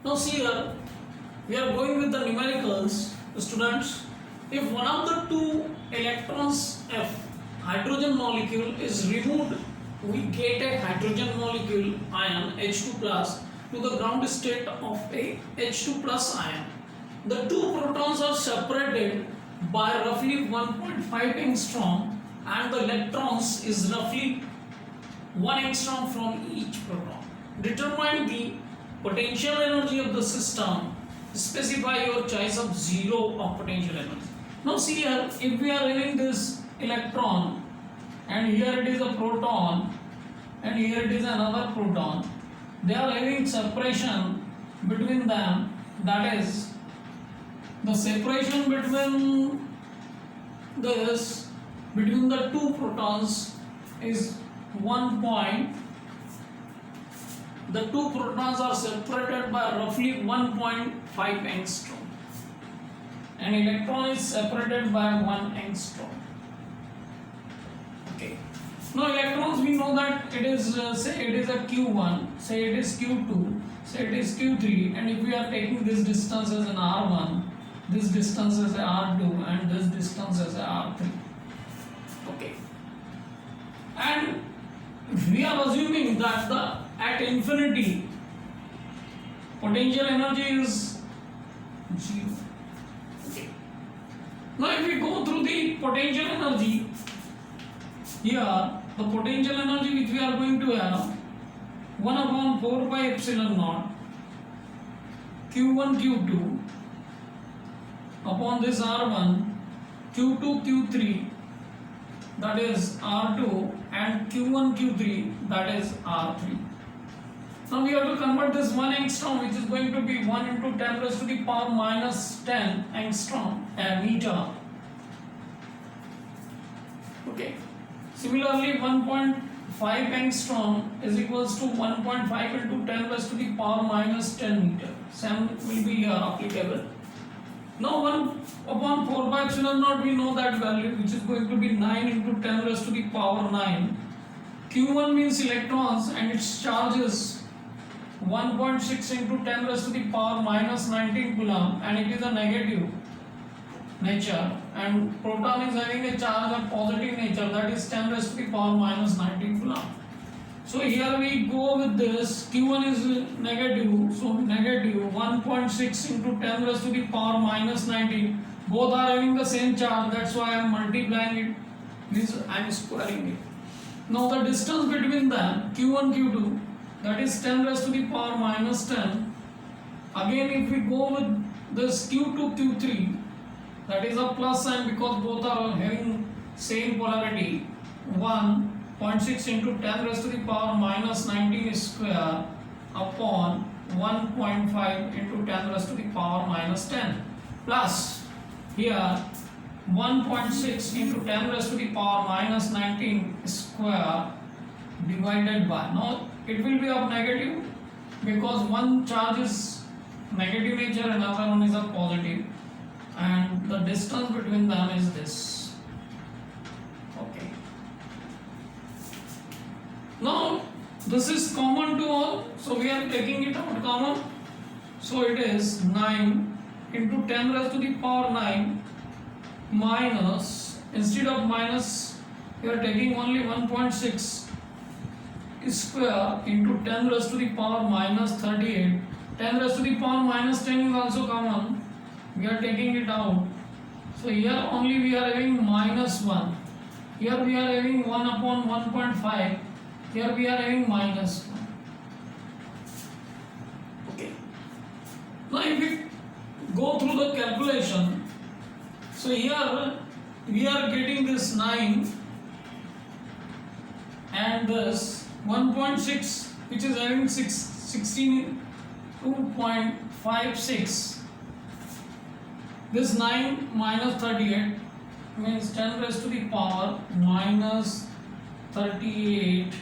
Now see here, we are going with the numericals, students. If one of the two electrons F hydrogen molecule is removed, we get a hydrogen molecule ion H2 plus to the ground state of a H2 plus ion. The two protons are separated by roughly 1.5 angstrom and the electrons is roughly 1 angstrom from each proton. Determine the potential energy of the system. Specify your choice of zero of potential energy. Now see here, if we are having this electron and here it is a proton and here it is another proton, they are having separation between them, that is the separation between the two protons is 1 point. The two protons are separated by roughly 1.5 angstrom and electron is separated by 1 angstrom. Okay. Now electrons, we know that it is say it is a Q1, say it is Q2, say it is Q3, and if we are taking this distance as an R1, this distance as a R2 and this distance as a R3. Okay. And we are assuming that at infinity potential energy is 0. Okay. Now if we go through the potential energy, here the potential energy which we are going to have 1 upon 4 pi epsilon naught Q1 Q2 upon this R1 Q2 Q3, that is R2, and Q1 Q3, that is R3. Now we have to convert this 1 angstrom, which is going to be 1 into 10 raised to the power minus 10 angstrom meter. Okay. Similarly, 1.5 angstrom is equals to 1.5 into 10 raised to the power minus 10 meter. Same will be here applicable. Now 1 upon 4 by epsilon naught, we know that value, which is going to be 9 into 10 raised to the power 9. Q1 means electrons and its charge is 1.6 into 10 raised to the power minus 19 coulomb, and it is a negative nature, and proton is having a charge of positive nature, that is 10 raised to the power minus 19 coulomb. So here we go with this, Q1 is negative, so negative 1.6 into 10 raised to the power minus 19. Both are having the same charge, that's why I am multiplying it, means I am squaring it. Now the distance between them, Q1, Q2, that is 10 raised to the power minus 10. Again if we go with this Q2, Q3, that is a plus sign because both are having same polarity, 1.6 into 10 raised to the power minus 19 square upon 1.5 into 10 raised to the power minus 10 plus here 1.6 into 10 raised to the power minus 19 square divided by, now it will be of negative because one charge is negative nature and another one is a positive, and the distance between them is this. Okay. Now this is common to all, so we are taking it out common. So it is 9 into 10 raised to the power 9 minus, instead of minus we are taking only 1.6 square into 10 raised to the power minus 38. 10 raised to the power minus 10 is also common, we are taking it out. So here only we are having minus 1, here we are having 1 upon 1.5, here we are having minus 1. Okay. Now if we go through the calculation, so here we are getting this 9 and this 1.6, which is having 2.56. This 9 minus 38 means 10 raised to the power minus 38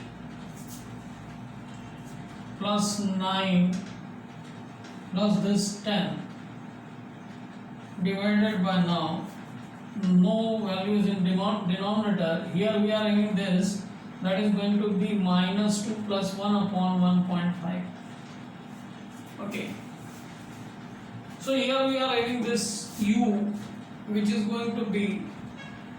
plus 9 plus this 10 divided by, now no values in denominator, here we are having this, that is going to be minus 2 plus 1 upon 1.5. Okay. So here we are having this u, which is going to be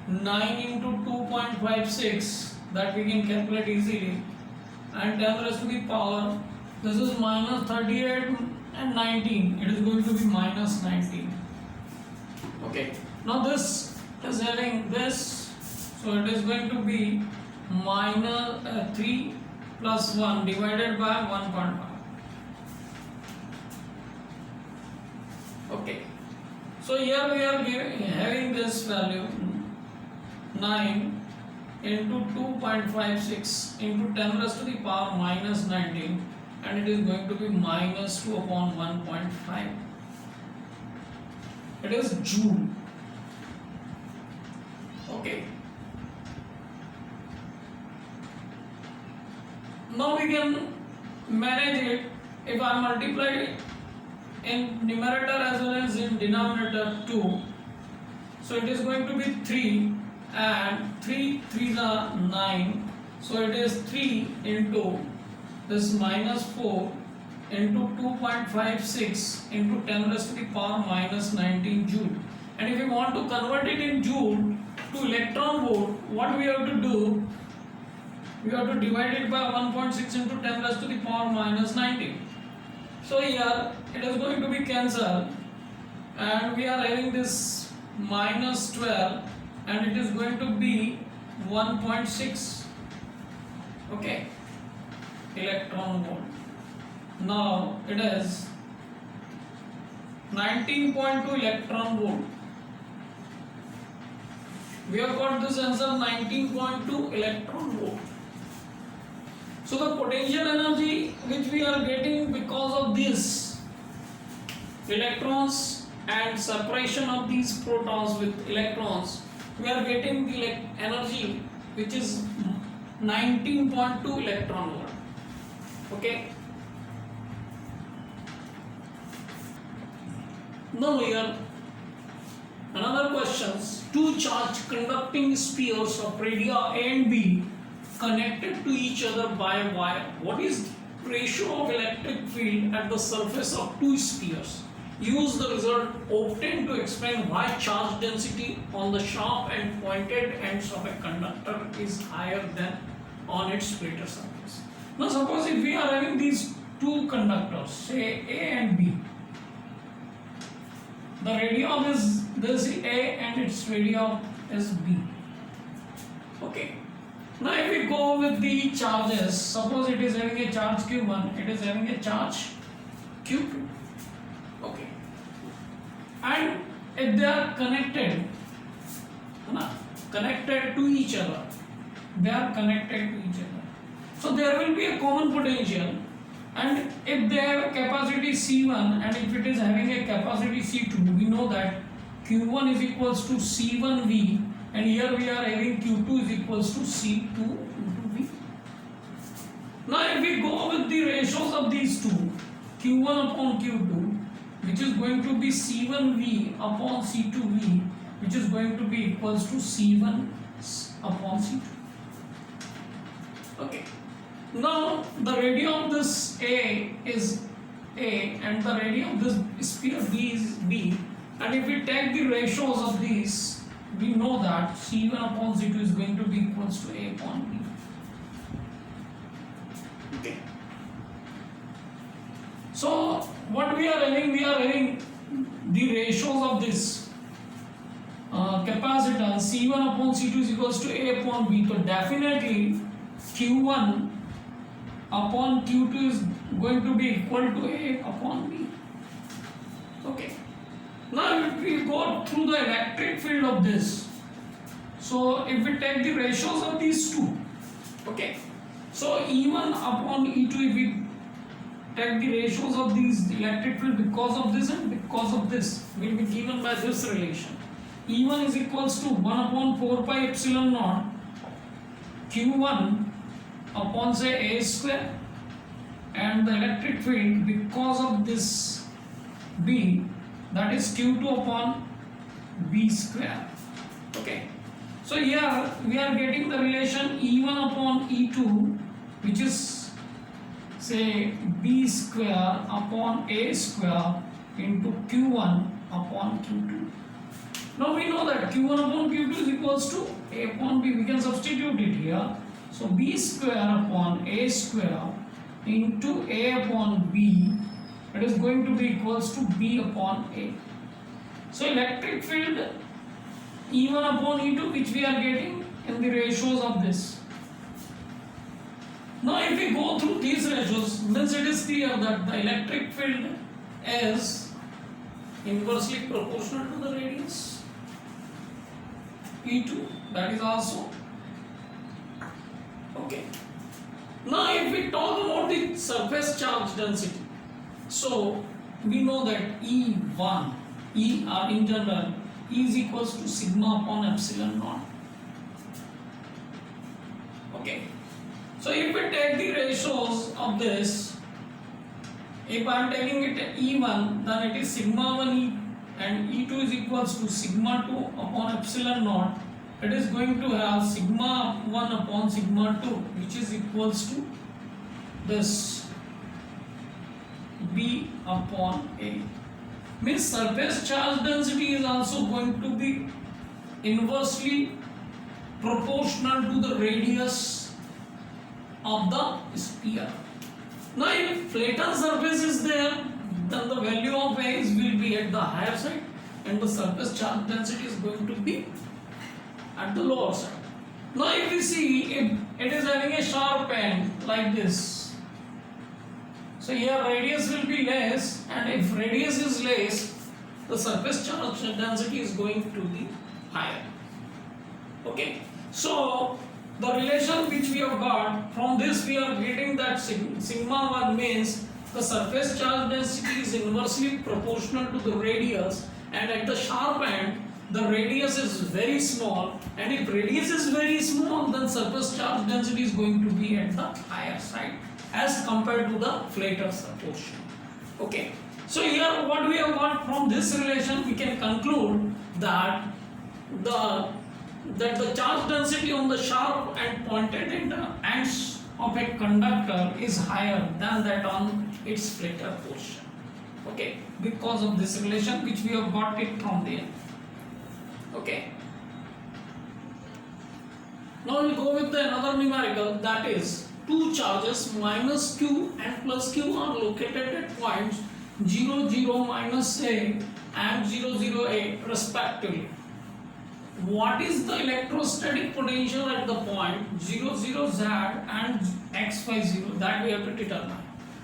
9 into 2.56, that we can calculate easily, and 10 raised to the power, this is minus 38 and 19, it is going to be minus 19. Okay, now this is having this, so it is going to be minus 3 plus 1 divided by 1.5. Okay, so here we are having this value 9 into 2.56 into 10 raised to the power minus 19, and it is going to be minus 2 upon 1.5. It is joule. Okay, now we can manage it. If I multiply it in numerator as well as in denominator 2, so it is going to be 3, and 3 3s are 9, so it is 3 into this minus 4 into 2.56 into 10 raised to the power minus 19 joule. And if you want to convert it in joule to electron volt, what we have to do, we have to divide it by 1.6 into 10 raised to the power minus 19. So here it is going to be cancelled, and we are having this minus 12, and it is going to be 1.6, okay, electron volt. Now it is 19.2 electron volt. We have got this answer 19.2 electron volt. So the potential energy which we are getting because of this electrons and separation of these protons with electrons, we are getting the energy which is 19.2 electron volt. Okay. Now here another questions. Two charged conducting spheres of radii A and B connected to each other by a wire. What is the ratio of electric field at the surface of two spheres? Use the result obtained to explain why charge density on the sharp and pointed ends of a conductor is higher than on its flatter surface. Now suppose if we are having these two conductors, say A and B, the radius is this A and its radius is B. Okay. Now if we go with the charges, suppose it is having a charge Q1, it is having a charge Q2. Okay. And if they are connected to each other, they are connected to each other, so there will be a common potential. And if they have a capacity C1 and if it is having a capacity C2, we know that Q1 is equals to C1V, and here we are having Q2 is equals to C2 into V. Now if we go with the ratios of these two, Q1 upon Q2, which is going to be C1V upon C2V, which is going to be equals to C1 upon C2. Okay. Now the radius of this A is A and the radius of this sphere B is B, and if we take the ratios of these, we know that C1 upon C2 is going to be equals to A upon B. Okay. So what we are having the ratios of this capacitance C1 upon C2 is equals to A upon B. So definitely Q1 upon Q2 is going to be equal to A upon B. Okay. Now if we go through the electric field of this, so if we take the ratios of these two, okay, so E1 upon E2, if we take the ratios of these electric field because of this and because of this, will be given by this relation. E1 is equals to 1 upon 4 pi epsilon naught Q1 upon say A square, and the electric field because of this B, that is Q2 upon B square. Okay. So here we are getting the relation E1 upon E2, which is say B square upon A square into q1 upon q2. Now we know that q1 upon q2 is equals to a upon b. We can substitute it here. So b square upon a square into a upon b, it is going to be equals to b upon a. So electric field E1 upon E2, which we are getting in the ratios of this. Now if we go through these ratios, means it is clear that the electric field is inversely proportional to the radius E2, that is also okay. Now if we talk about the surface charge density, so we know that E1, in general, E is equals to sigma upon epsilon naught. Okay. So if we take the ratios of this, if I am taking it E1, then it is sigma 1 E and E2 is equals to sigma 2 upon epsilon naught. It is going to have sigma 1 upon sigma 2, which is equals to this B upon A. Means surface charge density is also going to be inversely proportional to the radius of the sphere. Now if flattened surface is there, then the value of A will be at the higher side and the surface charge density is going to be at the lower side. Now if we see, if it is having a sharp end like this, so here radius will be less, and if radius is less, the surface charge density is going to be higher. Okay, so the relation which we have got from this, we are getting that sigma 1 means the surface charge density is inversely proportional to the radius, and at the sharp end the radius is very small, and if radius is very small, then surface charge density is going to be at the higher side as compared to the flatter portion. Okay, so here what we have got from this relation, we can conclude that the charge density on the sharp and pointed ends of a conductor is higher than that on its flatter portion. Okay, because of this relation which we have got it from there. Okay, now we'll go with another numerical, that is two charges minus q and plus q are located at points 0, 0 minus a and 0, 0 a respectively. What is the electrostatic potential at the point 0, 0 z and x, y, 0? That we have to determine.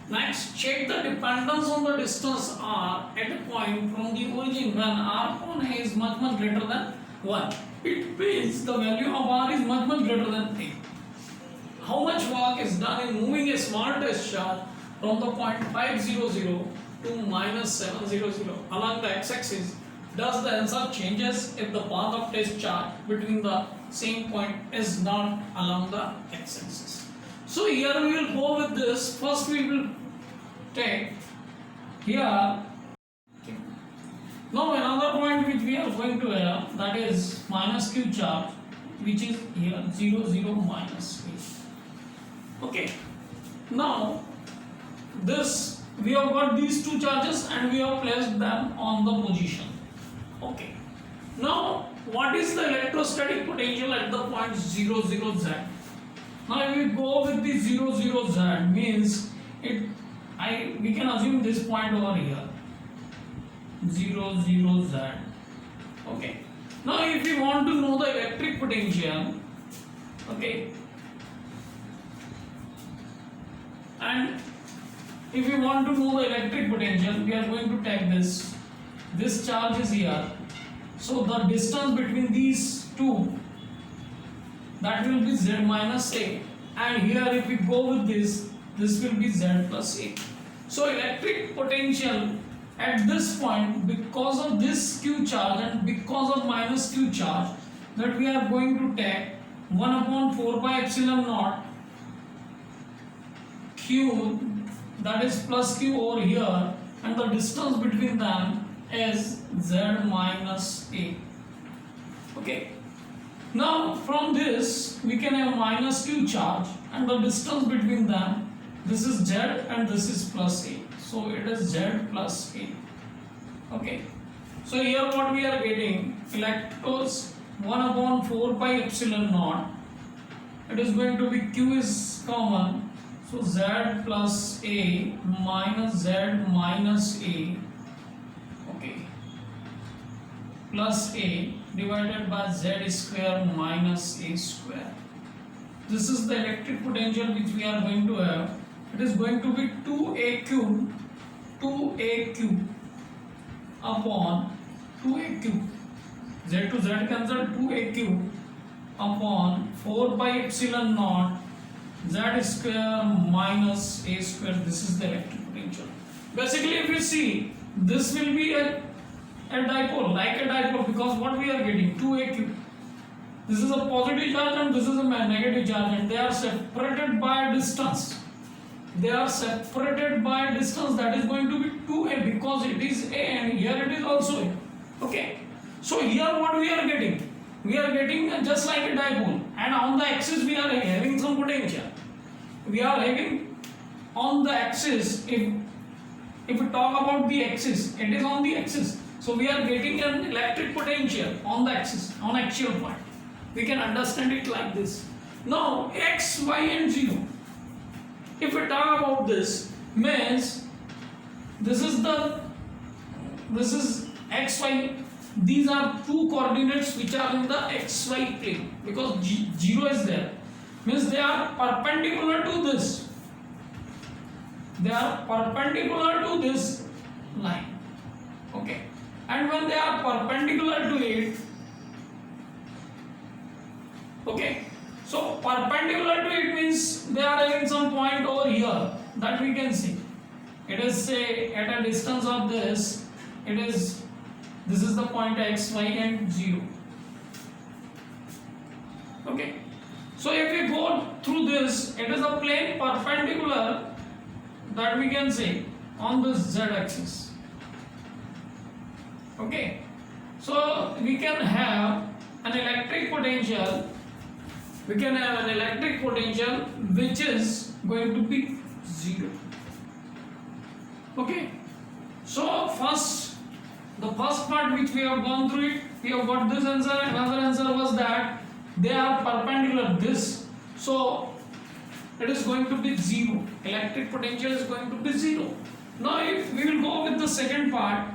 Next, check the dependence on the distance r at a point from the origin when r upon a is much greater than 1. It means the value of r is much greater than a. How much work is done in moving a small test charge from the point 500 to minus 700 along the x-axis? Does the answer changes if the path of test charge between the same point is not along the x-axis? So here we will go with this. First we will take here. Now another point which we are going to have, that is minus q charge, which is here 0, 0 minus a. Okay, now this we have got these two charges and we have placed them on the position. Okay, now what is the electrostatic potential at the point 0, 0 z? Now if we go with the 0, 0 z, means we can assume this point over here 0, 0 z. Okay, now if we want to know the electric potential, okay, and if we want to know the electric potential, we are going to take this charge is here, so the distance between these two, that will be z minus a, and here if we go with this will be z plus a. So electric potential at this point, because of this q charge and because of minus q charge, that we are going to take 1 upon 4 pi epsilon naught q, that is plus q over here, and the distance between them is z minus a. Okay, now from this we can have minus q charge and the distance between them, this is z and this is plus a, so it is z plus a. Okay, so here what we are getting, electrons 1 upon 4 pi epsilon naught. It is going to be Q is common, so Z plus A minus Z minus A, okay, plus A divided by Z square minus A square. This is the electric potential which we are going to have. It is going to be 2A cube upon 2A cube. Z to Z cancel, 2A cube upon 4 pi epsilon naught Z square minus A square. This is the electric potential. Basically, if you see, this will be a dipole, like a dipole, because what we are getting, 2A cube. This is a positive charge and this is a negative charge, and they are separated by a distance. They are separated by a distance that is going to be 2A, because it is A and here it is also A. Okay. So here what we are getting? We are getting just like a dipole, and on the axis we are having some potential. We are having on the axis, if we talk about the axis, it is on the axis. So we are getting an electric potential on the axis, on axial point. We can understand it like this. Now x, y and 0. If we talk about this, means this is x, y. These are two coordinates which are in the xy plane, because 0 is there. Means they are perpendicular to this. They are perpendicular to this line. Okay. And when they are perpendicular to it, okay, so perpendicular to it means they are having some point over here that we can see. It is, say, at a distance of this, this is the point x, y and 0. Okay, so if we go through this, it is a plane perpendicular that we can say on this z axis. Okay, so we can have an electric potential. We can have an electric potential which is going to be 0. Okay, so the first part which we have gone through it, we have got this answer. Another answer was that they are perpendicular this, so it is going to be 0. Electric potential is going to be 0. Now if we will go with the second part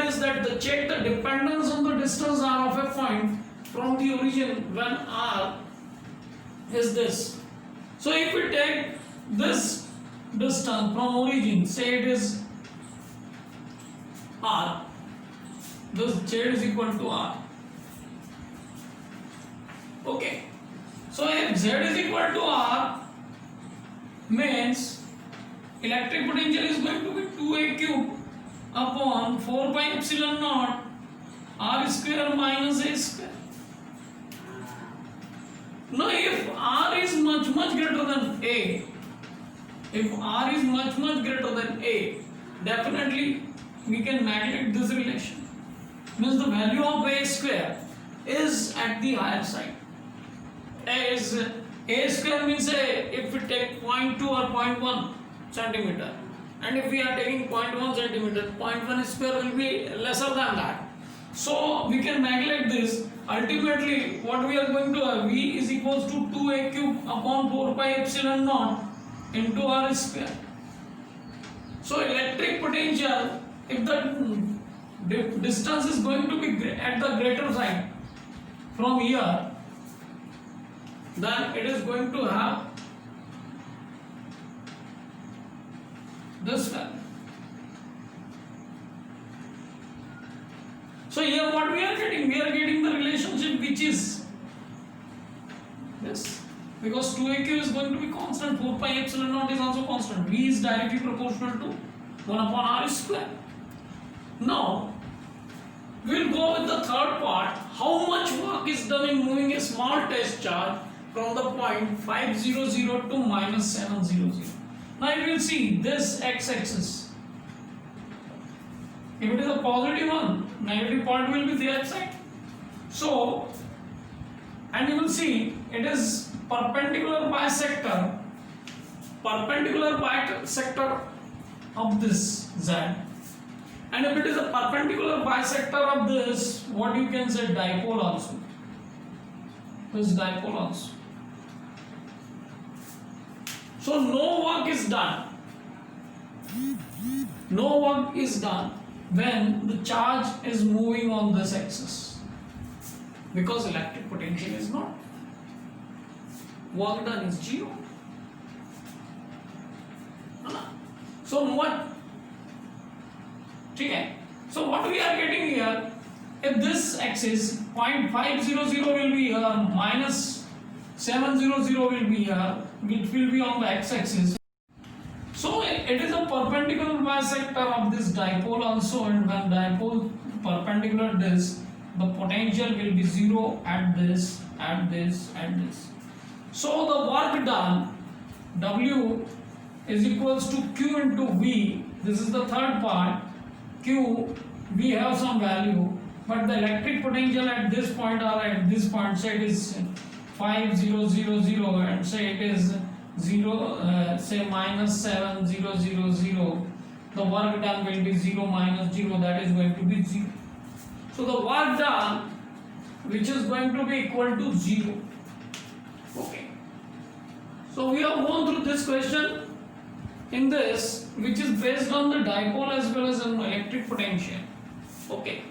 is that check the dependence on the distance r of a point from the origin when r is this. So if we take this distance from origin, say it is r, this z is equal to r. Okay, so if z is equal to r, means electric potential is going to be 2A cube upon 4 pi epsilon naught r square minus a square. Now if r is much greater than a, definitely we can neglect this relation. Means the value of a square is at the higher side. A square means if we take 0.2 or 0.1 centimeter, and if we are taking 0.1 centimeter, 0.1 square will be lesser than that. So we can neglect this. Ultimately, what we are going to have, V is equals to 2A cube upon 4 pi epsilon naught into r square. So electric potential, if the distance is going to be at the greater side from here, then it is going to have this value. So here what we are getting? We are getting the relationship which is this. Because 2AQ is going to be constant, 4 pi epsilon naught is also constant. V is directly proportional to 1 upon r square. Now, we will go with the third part. How much work is done in moving a small test charge from the point 500 to minus 700. Now you will see this x-axis. If it is a positive one, negative point will be the x side. So, and you will see it is perpendicular bisector of this z. And if it is a perpendicular bisector of this, what you can say, dipole also. This dipole also. So no work is done. No work is done when the charge is moving on this axis, because electric potential is not. Work done is 0. So what? Okay. So what we are getting here, if this axis 0.500 will be here, minus 700 will be here, it will be on the x-axis. So it is a perpendicular bisector of this dipole also, and when dipole perpendicular this, the potential will be 0 at this, at this, at this. So the work done, W is equals to Q into V. This is the third part. Q, we have some value, but the electric potential at this point or at this point, say it is 5000, and say it is 0, say minus 7000. The work done will be 0 minus 0, that is going to be 0. So the work done, which is going to be equal to 0. Okay. So we have gone through this question in this, which is based on the dipole as well as an electric potential. Okay.